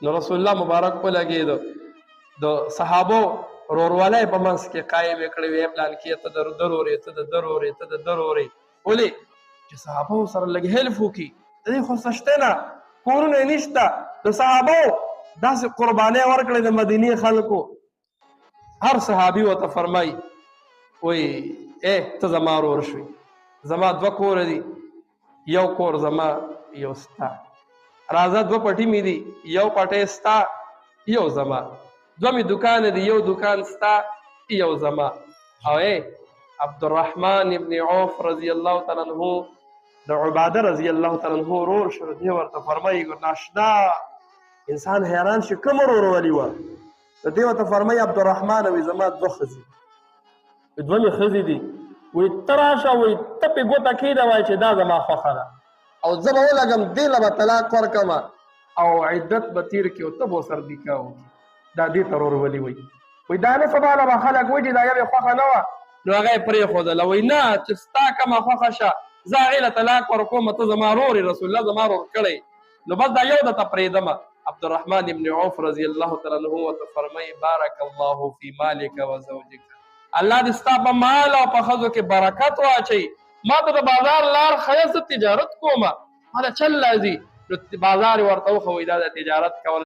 نو رسول الله مبارک ولګېدو د صحابو وروروالی په منځ کې قایم یې کړی وی پلان کې ته د درورې ته د درورې ته د درورې ولې چې صحابو سره لږ هیلف وکړي د دې خو څه شته نه کورونه یې نشته د صحابو داسې قربانۍ ورکړې د مدینې خلکو هر صحابي ورته فرمایي وایي ته زما ورور شوې زما دوه کوره دي یو کور زما یو ستا راځه دوه پټي مې دي یو پټی ستا یو زما دوه مې دوکانه دي یو دوکان ستا یو زما او عبدالرحمن ابن عوف رضی الله تعالی عنه د عباده رضی الله تعالی عنه ورور شو دی ورته فرمایي ناشنا انسان حیران شي کوم ورورولي وه د دې ورته فرمایي عبدالرحمن وایي زما دوه ښځې دوه مې ښځې دي وایي ته راشه وایي ته پې ګوته کښېږده وایي چې دا زما خوښه ده او زه به ولګم دې له به طلاق ورکړمه او عدت به تېر کړي او ته به ورسره نکاح وکړي دا دې ته ورورولي وایي وایي دا نه سبا نه به خلک وایي چې دا یوې خوښه نه وه نو هغه یې پرېښودله وایي نه چې ستا کومه خوښه شه زه هغې له طلاق ورکوم ته زما رور رسول الله زما رور کړی نو بس دا یو درته پرېږدمه عبدالرحمن ابن عوف رضی الله تعالی عنه ورته فرمایي بارک الله فی مالک و زوجک الله دې ستا په مال او په ښځو کې برکت واچوي ما ته د بازار لار ښایسته تجارت کومه ما ته چل راځي نو بازار یې ورته وښوئ دا د تجارت کول